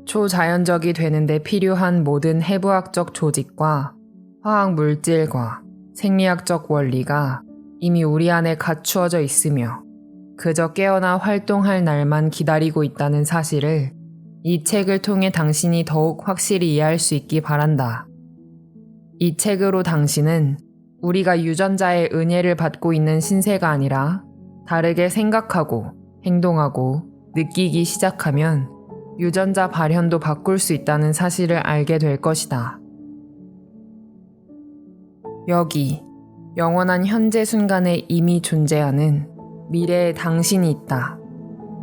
초자연적이 되는데 필요한 모든 해부학적 조직과 화학 물질과 생리학적 원리가 이미 우리 안에 갖추어져 있으며 그저 깨어나 활동할 날만 기다리고 있다는 사실을 이 책을 통해 당신이 더욱 확실히 이해할 수 있기 바란다. 이 책으로 당신은 우리가 유전자의 은혜를 받고 있는 신세가 아니라 다르게 생각하고 행동하고 느끼기 시작하면 유전자 발현도 바꿀 수 있다는 사실을 알게 될 것이다. 여기 영원한 현재 순간에 이미 존재하는 미래의 당신이 있다.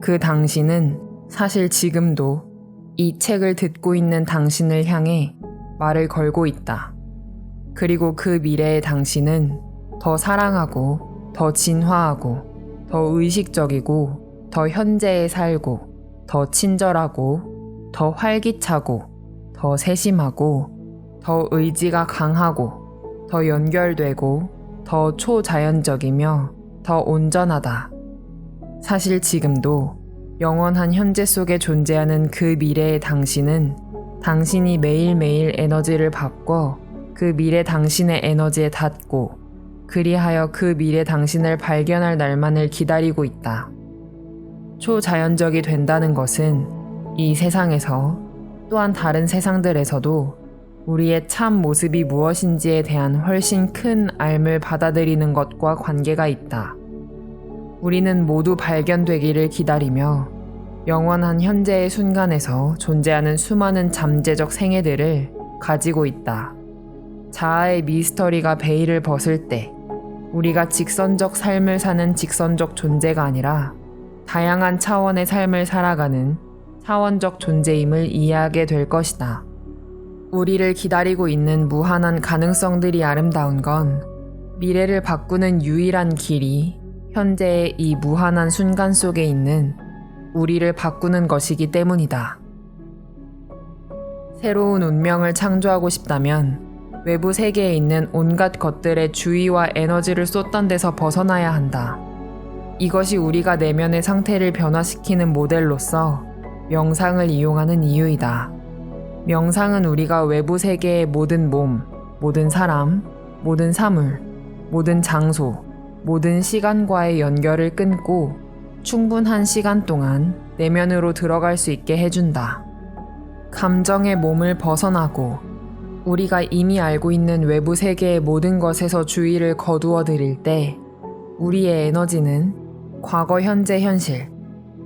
그 당신은 사실 지금도 이 책을 듣고 있는 당신을 향해 말을 걸고 있다. 그리고 그 미래의 당신은 더 사랑하고 더 진화하고 더 의식적이고 더 현재에 살고 더 친절하고 더 활기차고 더 세심하고 더 의지가 강하고 더 연결되고 더 초자연적이며 더 온전하다. 사실 지금도 영원한 현재 속에 존재하는 그 미래의 당신은 당신이 매일매일 에너지를 바꿔 그 미래 당신의 에너지에 닿고 그리하여 그 미래 당신을 발견할 날만을 기다리고 있다. 초자연적이 된다는 것은 이 세상에서 또한 다른 세상들에서도 우리의 참 모습이 무엇인지에 대한 훨씬 큰 알을 받아들이는 것과 관계가 있다. 우리는 모두 발견되기를 기다리며 영원한 현재의 순간에서 존재하는 수많은 잠재적 생애들을 가지고 있다. 자아의 미스터리가 베일을 벗을 때 우리가 직선적 삶을 사는 직선적 존재가 아니라 다양한 차원의 삶을 살아가는 차원적 존재임을 이해하게 될 것이다. 우리를 기다리고 있는 무한한 가능성들이 아름다운 건 미래를 바꾸는 유일한 길이 현재의 이 무한한 순간 속에 있는 우리를 바꾸는 것이기 때문이다. 새로운 운명을 창조하고 싶다면 외부 세계에 있는 온갖 것들의 주의와 에너지를 쏟던 데서 벗어나야 한다. 이것이 우리가 내면의 상태를 변화시키는 모델로서 명상을 이용하는 이유이다. 명상은 우리가 외부 세계의 모든 몸, 모든 사람, 모든 사물, 모든 장소, 모든 시간과의 연결을 끊고 충분한 시간 동안 내면으로 들어갈 수 있게 해준다. 감정의 몸을 벗어나고 우리가 이미 알고 있는 외부 세계의 모든 것에서 주의를 거두어 들일 때 우리의 에너지는 과거, 현재, 현실,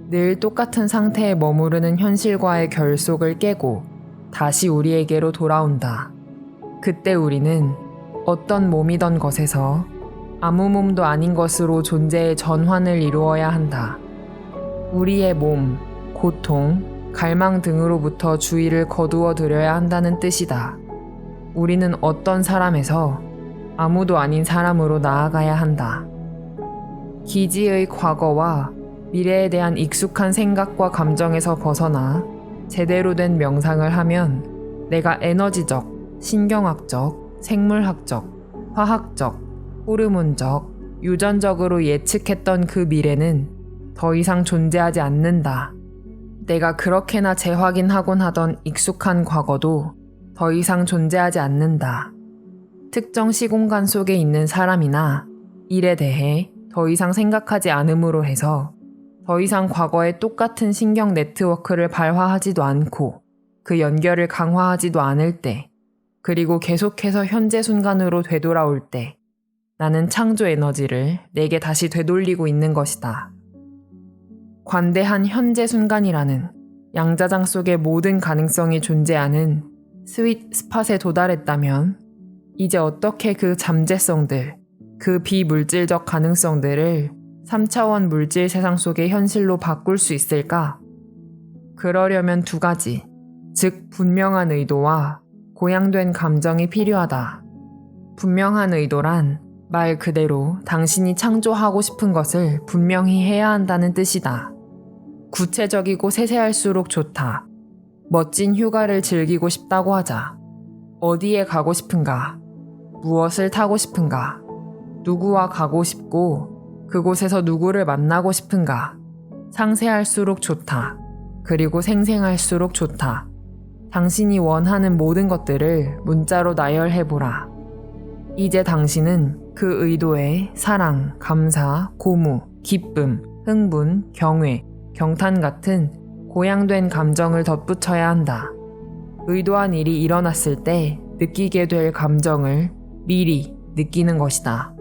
늘 똑같은 상태에 머무르는 현실과의 결속을 깨고 다시 우리에게로 돌아온다. 그때 우리는 어떤 몸이던 것에서 아무 몸도 아닌 것으로 존재의 전환을 이루어야 한다. 우리의 몸, 고통, 갈망 등으로부터 주의를 거두어 들여야 한다는 뜻이다. 우리는 어떤 사람에서 아무도 아닌 사람으로 나아가야 한다. 기지의 과거와 미래에 대한 익숙한 생각과 감정에서 벗어나 제대로 된 명상을 하면 내가 에너지적, 신경학적, 생물학적, 화학적, 호르몬적, 유전적으로 예측했던 그 미래는 더 이상 존재하지 않는다. 내가 그렇게나 재확인하곤 하던 익숙한 과거도 더 이상 존재하지 않는다. 특정 시공간 속에 있는 사람이나 일에 대해 더 이상 생각하지 않음으로 해서 더 이상 과거의 똑같은 신경 네트워크를 발화하지도 않고 그 연결을 강화하지도 않을 때, 그리고 계속해서 현재 순간으로 되돌아올 때 나는 창조 에너지를 내게 다시 되돌리고 있는 것이다. 관대한 현재 순간이라는 양자장 속의 모든 가능성이 존재하는 스윗 스팟에 도달했다면 이제 어떻게 그 잠재성들, 그 비물질적 가능성들을 3차원 물질 세상 속의 현실로 바꿀 수 있을까? 그러려면 두 가지, 즉 분명한 의도와 고양된 감정이 필요하다. 분명한 의도란 말 그대로 당신이 창조하고 싶은 것을 분명히 해야 한다는 뜻이다. 구체적이고 세세할수록 좋다. 멋진 휴가를 즐기고 싶다고 하자. 어디에 가고 싶은가? 무엇을 타고 싶은가? 누구와 가고 싶고 그곳에서 누구를 만나고 싶은가? 상세할수록 좋다. 그리고 생생할수록 좋다. 당신이 원하는 모든 것들을 문자로 나열해보라. 이제 당신은 그 의도에 사랑, 감사, 고무, 기쁨, 흥분, 경외, 경탄 같은 고양된 감정을 덧붙여야 한다. 의도한 일이 일어났을 때 느끼게 될 감정을 미리 느끼는 것이다.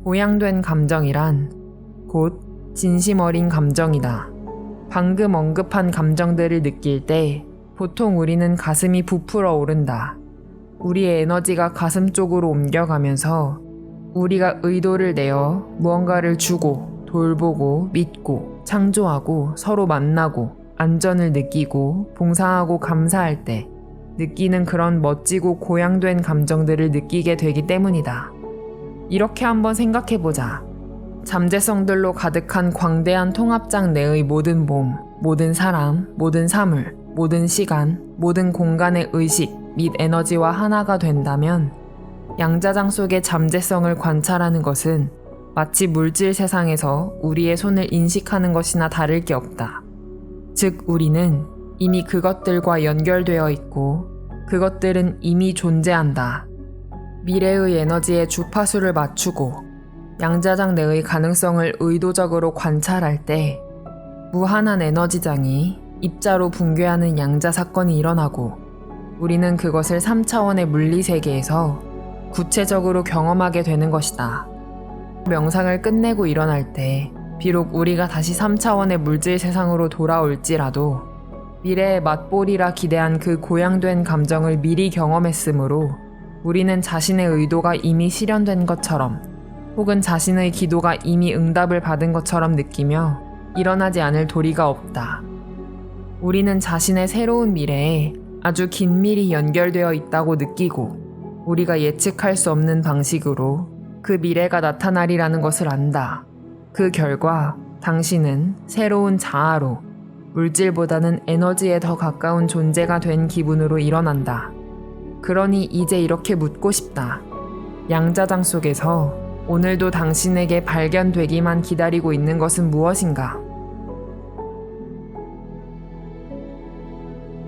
고양된 감정이란 곧 진심 어린 감정이다. 방금 언급한 감정들을 느낄 때 보통 우리는 가슴이 부풀어 오른다. 우리의 에너지가 가슴 쪽으로 옮겨가면서 우리가 의도를 내어 무언가를 주고 돌보고 믿고 창조하고 서로 만나고 안전을 느끼고 봉사하고 감사할 때 느끼는 그런 멋지고 고양된 감정들을 느끼게 되기 때문이다. 이렇게 한번 생각해보자. 잠재성들로 가득한 광대한 통합장 내의 모든 몸, 모든 사람, 모든 사물, 모든 시간, 모든 공간의 의식 및 에너지와 하나가 된다면 양자장 속의 잠재성을 관찰하는 것은 마치 물질 세상에서 우리의 손을 인식하는 것이나 다를 게 없다. 즉 우리는 이미 그것들과 연결되어 있고 그것들은 이미 존재한다. 미래의 에너지의 주파수를 맞추고 양자장 내의 가능성을 의도적으로 관찰할 때 무한한 에너지장이 입자로 붕괴하는 양자 사건이 일어나고 우리는 그것을 3차원의 물리 세계에서 구체적으로 경험하게 되는 것이다. 명상을 끝내고 일어날 때 비록 우리가 다시 3차원의 물질 세상으로 돌아올지라도 미래의 맛보리라 기대한 그 고양된 감정을 미리 경험했으므로 우리는 자신의 의도가 이미 실현된 것처럼 혹은 자신의 기도가 이미 응답을 받은 것처럼 느끼며 일어나지 않을 도리가 없다. 우리는 자신의 새로운 미래에 아주 긴밀히 연결되어 있다고 느끼고 우리가 예측할 수 없는 방식으로 그 미래가 나타나리라는 것을 안다. 그 결과 당신은 새로운 자아로 물질보다는 에너지에 더 가까운 존재가 된 기분으로 일어난다. 그러니 이제 이렇게 묻고 싶다. 양자장 속에서 오늘도 당신에게 발견되기만 기다리고 있는 것은 무엇인가?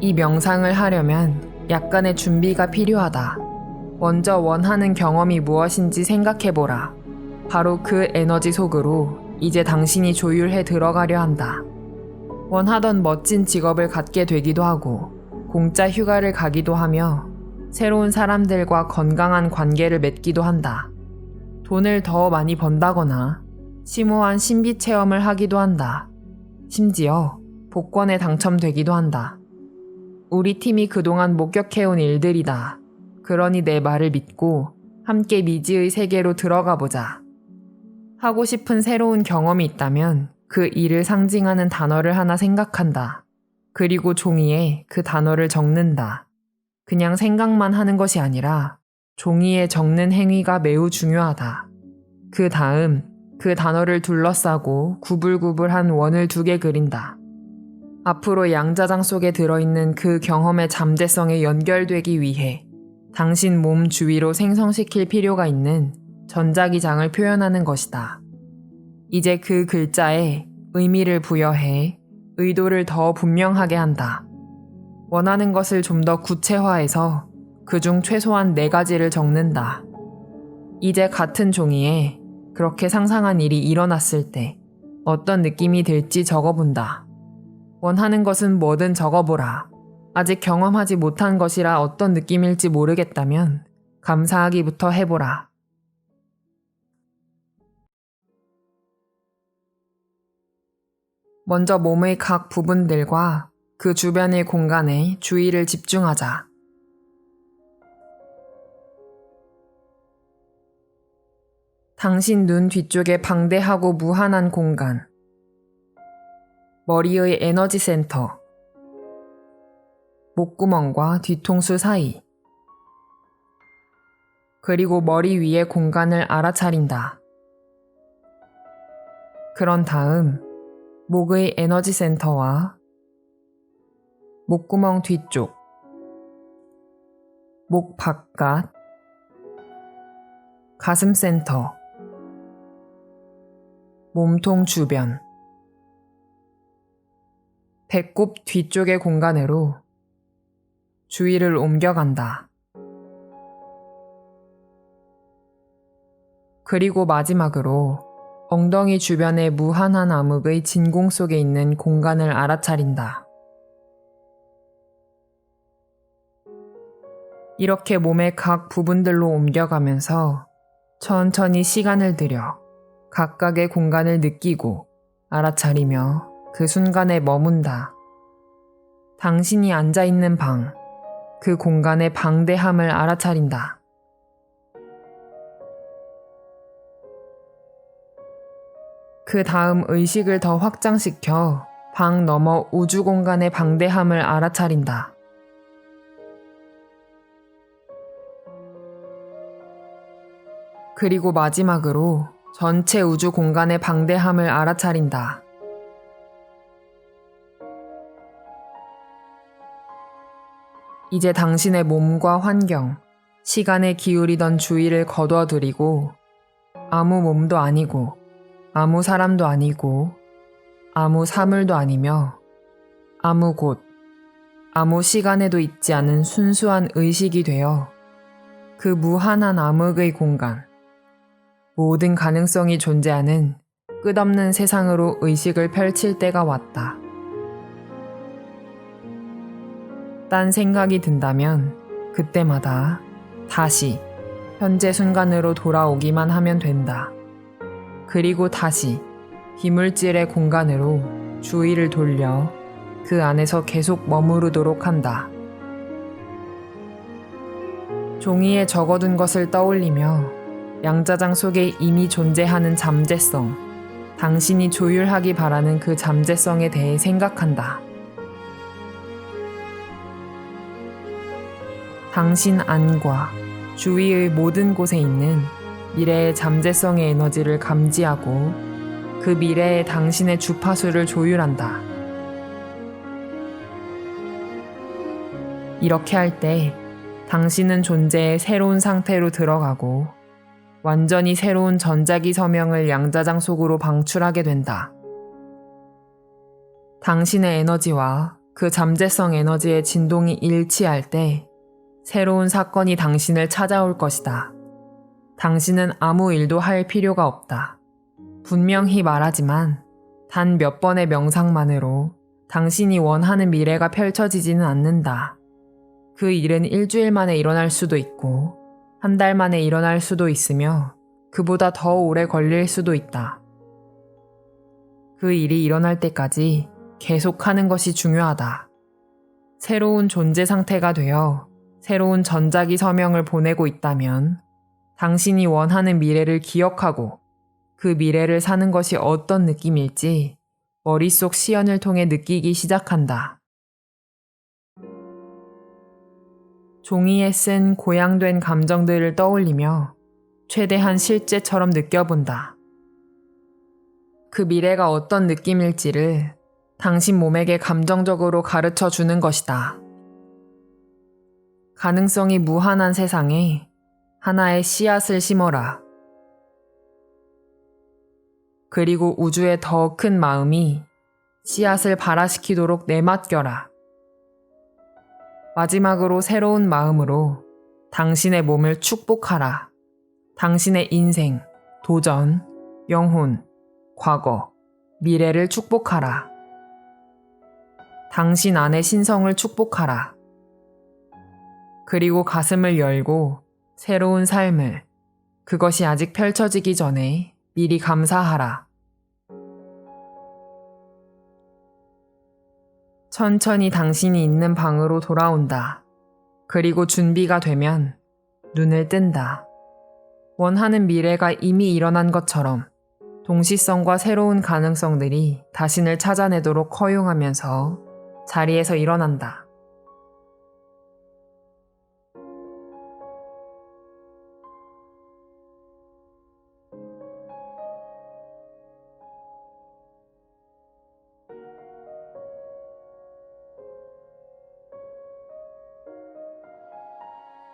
이 명상을 하려면 약간의 준비가 필요하다. 먼저 원하는 경험이 무엇인지 생각해보라. 바로 그 에너지 속으로 이제 당신이 조율해 들어가려 한다. 원하던 멋진 직업을 갖게 되기도 하고 공짜 휴가를 가기도 하며 새로운 사람들과 건강한 관계를 맺기도 한다. 돈을 더 많이 번다거나 심오한 신비 체험을 하기도 한다. 심지어 복권에 당첨되기도 한다. 우리 팀이 그동안 목격해온 일들이다. 그러니 내 말을 믿고 함께 미지의 세계로 들어가 보자. 하고 싶은 새로운 경험이 있다면 그 일을 상징하는 단어를 하나 생각한다. 그리고 종이에 그 단어를 적는다. 그냥 생각만 하는 것이 아니라 종이에 적는 행위가 매우 중요하다. 그 다음 그 단어를 둘러싸고 구불구불한 원을 2개 그린다. 앞으로 양자장 속에 들어있는 그 경험의 잠재성에 연결되기 위해 당신 몸 주위로 생성시킬 필요가 있는 전자기장을 표현하는 것이다. 이제 그 글자에 의미를 부여해 의도를 더 분명하게 한다. 원하는 것을 좀 더 구체화해서 그중 최소한 4가지를 적는다. 이제 같은 종이에 그렇게 상상한 일이 일어났을 때 어떤 느낌이 들지 적어본다. 원하는 것은 뭐든 적어보라. 아직 경험하지 못한 것이라 어떤 느낌일지 모르겠다면 감사하기부터 해보라. 먼저 몸의 각 부분들과 그 주변의 공간에 주의를 집중하자. 당신 눈 뒤쪽에 방대하고 무한한 공간. 머리의 에너지 센터. 목구멍과 뒤통수 사이. 그리고 머리 위의 공간을 알아차린다. 그런 다음 목의 에너지 센터와 목구멍 뒤쪽, 목 바깥, 가슴 센터, 몸통 주변, 배꼽 뒤쪽의 공간으로 주의를 옮겨간다. 그리고 마지막으로 엉덩이 주변의 무한한 암흑의 진공 속에 있는 공간을 알아차린다. 이렇게 몸의 각 부분들로 옮겨가면서 천천히 시간을 들여 각각의 공간을 느끼고 알아차리며 그 순간에 머문다. 당신이 앉아있는 방, 그 공간의 방대함을 알아차린다. 그 다음 의식을 더 확장시켜 방 너머 우주 공간의 방대함을 알아차린다. 그리고 마지막으로 전체 우주 공간의 방대함을 알아차린다. 이제 당신의 몸과 환경, 시간에 기울이던 주의를 거둬들이고 아무 몸도 아니고 아무 사람도 아니고 아무 사물도 아니며 아무 곳, 아무 시간에도 있지 않은 순수한 의식이 되어 그 무한한 암흑의 공간, 모든 가능성이 존재하는 끝없는 세상으로 의식을 펼칠 때가 왔다. 딴 생각이 든다면 그때마다 다시 현재 순간으로 돌아오기만 하면 된다. 그리고 다시 비물질의 공간으로 주의를 돌려 그 안에서 계속 머무르도록 한다. 종이에 적어둔 것을 떠올리며 양자장 속에 이미 존재하는 잠재성, 당신이 조율하기 바라는 그 잠재성에 대해 생각한다. 당신 안과 주위의 모든 곳에 있는 미래의 잠재성의 에너지를 감지하고 그 미래의 당신의 주파수를 조율한다. 이렇게 할 때 당신은 존재의 새로운 상태로 들어가고 완전히 새로운 전자기 서명을 양자장 속으로 방출하게 된다. 당신의 에너지와 그 잠재성 에너지의 진동이 일치할 때 새로운 사건이 당신을 찾아올 것이다. 당신은 아무 일도 할 필요가 없다. 분명히 말하지만 단 몇 번의 명상만으로 당신이 원하는 미래가 펼쳐지지는 않는다. 그 일은 일주일 만에 일어날 수도 있고 한 달 만에 일어날 수도 있으며 그보다 더 오래 걸릴 수도 있다. 그 일이 일어날 때까지 계속하는 것이 중요하다. 새로운 존재 상태가 되어 새로운 전자기 서명을 보내고 있다면 당신이 원하는 미래를 기억하고 그 미래를 사는 것이 어떤 느낌일지 머릿속 시연을 통해 느끼기 시작한다. 종이에 쓴 고양된 감정들을 떠올리며 최대한 실제처럼 느껴본다. 그 미래가 어떤 느낌일지를 당신 몸에게 감정적으로 가르쳐 주는 것이다. 가능성이 무한한 세상에 하나의 씨앗을 심어라. 그리고 우주의 더 큰 마음이 씨앗을 발화시키도록 내맡겨라. 마지막으로 새로운 마음으로 당신의 몸을 축복하라. 당신의 인생, 도전, 영혼, 과거, 미래를 축복하라. 당신 안의 신성을 축복하라. 그리고 가슴을 열고 새로운 삶을, 그것이 아직 펼쳐지기 전에 미리 감사하라. 천천히 당신이 있는 방으로 돌아온다. 그리고 준비가 되면 눈을 뜬다. 원하는 미래가 이미 일어난 것처럼 동시성과 새로운 가능성들이 자신을 찾아내도록 허용하면서 자리에서 일어난다.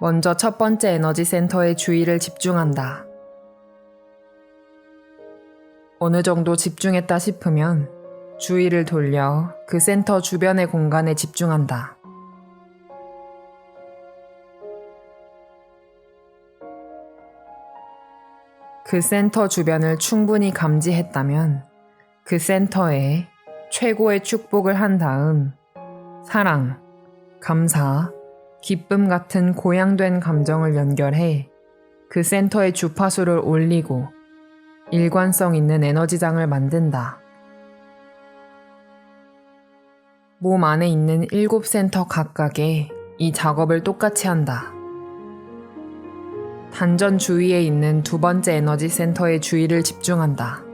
먼저 첫 번째 에너지 센터에 주의를 집중한다. 어느 정도 집중했다 싶으면 주의를 돌려 그 센터 주변의 공간에 집중한다. 그 센터 주변을 충분히 감지했다면 그 센터에 최고의 축복을 한 다음 사랑, 감사, 기쁨 같은 고양된 감정을 연결해 그 센터의 주파수를 올리고 일관성 있는 에너지장을 만든다. 몸 안에 있는 7센터 각각에 이 작업을 똑같이 한다. 단전 주위에 있는 두 번째 에너지 센터의 주의를 집중한다.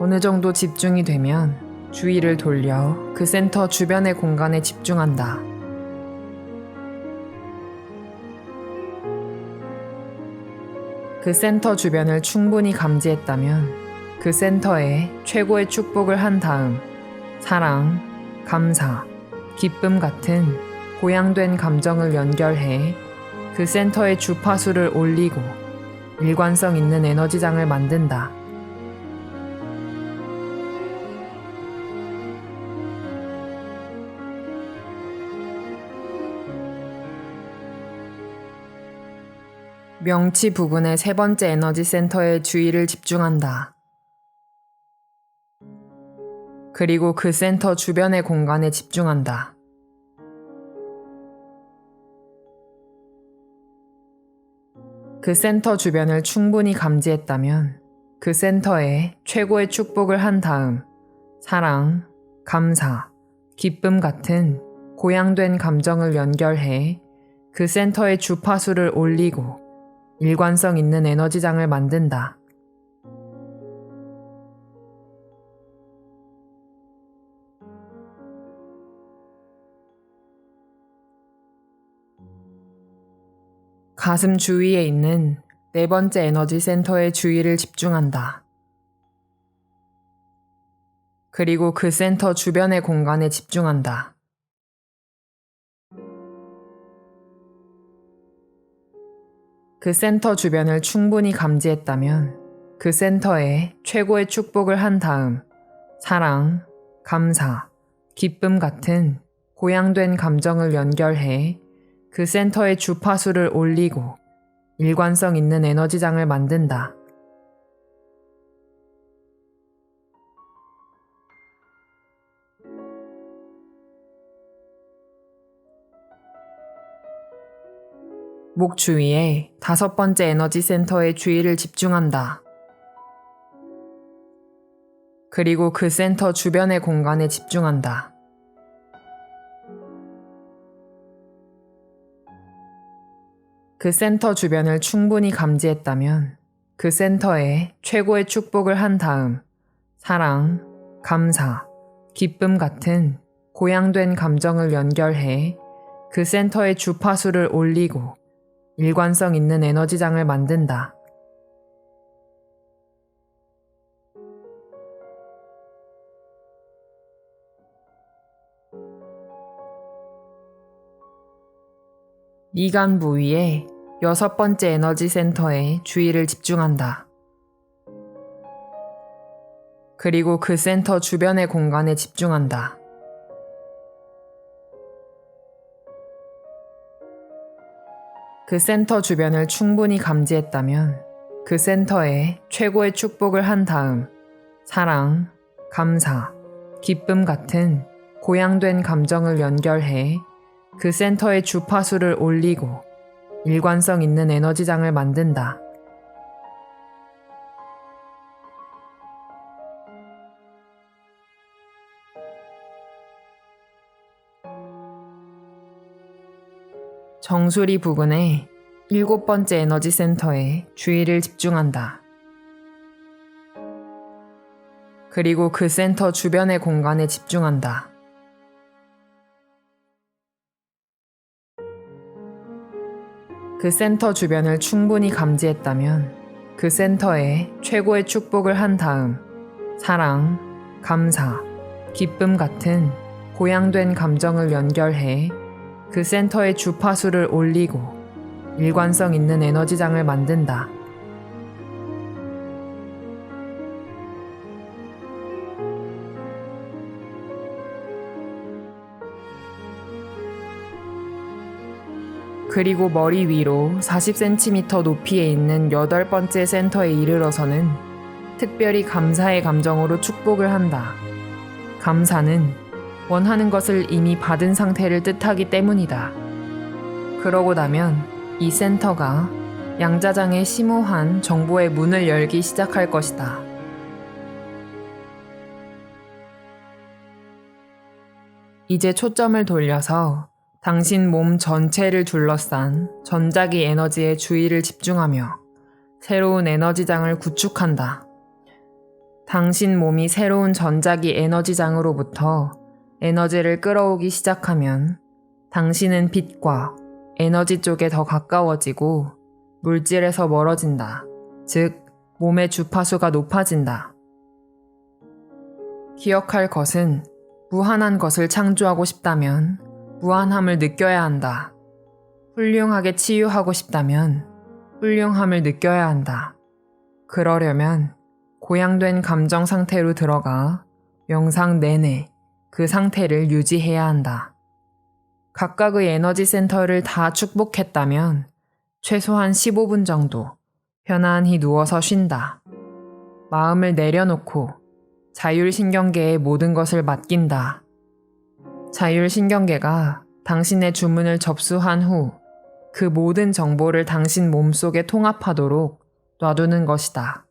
어느 정도 집중이 되면 주의를 돌려 그 센터 주변의 공간에 집중한다. 그 센터 주변을 충분히 감지했다면 그 센터에 최고의 축복을 한 다음 사랑, 감사, 기쁨 같은 고양된 감정을 연결해 그 센터의 주파수를 올리고 일관성 있는 에너지장을 만든다. 명치 부근의 세 번째 에너지 센터에 주의를 집중한다. 그리고 그 센터 주변의 공간에 집중한다. 그 센터 주변을 충분히 감지했다면 그 센터에 최고의 축복을 한 다음 사랑, 감사, 기쁨 같은 고양된 감정을 연결해 그 센터의 주파수를 올리고 일관성 있는 에너지장을 만든다. 가슴 주위에 있는 네 번째 에너지 센터에 주의를 집중한다. 그리고 그 센터 주변의 공간에 집중한다. 그 센터 주변을 충분히 감지했다면 그 센터에 최고의 축복을 한 다음 사랑, 감사, 기쁨 같은 고양된 감정을 연결해 그 센터의 주파수를 올리고 일관성 있는 에너지장을 만든다. 목 주위에 다섯 번째 에너지 센터에 주의를 집중한다. 그리고 그 센터 주변의 공간에 집중한다. 그 센터 주변을 충분히 감지했다면 그 센터에 최고의 축복을 한 다음 사랑, 감사, 기쁨 같은 고양된 감정을 연결해 그 센터의 주파수를 올리고 일관성 있는 에너지장을 만든다. 미간 부위의 여섯 번째 에너지 센터에 주의를 집중한다. 그리고 그 센터 주변의 공간에 집중한다. 그 센터 주변을 충분히 감지했다면 그 센터에 최고의 축복을 한 다음 사랑, 감사, 기쁨 같은 고양된 감정을 연결해 그 센터의 주파수를 올리고 일관성 있는 에너지장을 만든다. 정수리 부근의 일곱 번째 에너지 센터에 주의를 집중한다. 그리고 그 센터 주변의 공간에 집중한다. 그 센터 주변을 충분히 감지했다면 그 센터에 최고의 축복을 한 다음 사랑, 감사, 기쁨 같은 고양된 감정을 연결해 그 센터의 주파수를 올리고 일관성 있는 에너지장을 만든다. 그리고 머리 위로 40cm 높이에 있는 8번째 센터에 이르러서는 특별히 감사의 감정으로 축복을 한다. 감사는 원하는 것을 이미 받은 상태를 뜻하기 때문이다. 그러고 나면 이 센터가 양자장의 심오한 정보의 문을 열기 시작할 것이다. 이제 초점을 돌려서 당신 몸 전체를 둘러싼 전자기 에너지에 주의를 집중하며 새로운 에너지장을 구축한다. 당신 몸이 새로운 전자기 에너지장으로부터 에너지를 끌어오기 시작하면 당신은 빛과 에너지 쪽에 더 가까워지고 물질에서 멀어진다. 즉, 몸의 주파수가 높아진다. 기억할 것은 무한한 것을 창조하고 싶다면 무한함을 느껴야 한다. 훌륭하게 치유하고 싶다면 훌륭함을 느껴야 한다. 그러려면 고양된 감정 상태로 들어가 명상 내내 그 상태를 유지해야 한다. 각각의 에너지 센터를 다 축복했다면 최소한 15분 정도 편안히 누워서 쉰다. 마음을 내려놓고 자율신경계에 모든 것을 맡긴다. 자율신경계가 당신의 주문을 접수한 후 그 모든 정보를 당신 몸속에 통합하도록 놔두는 것이다.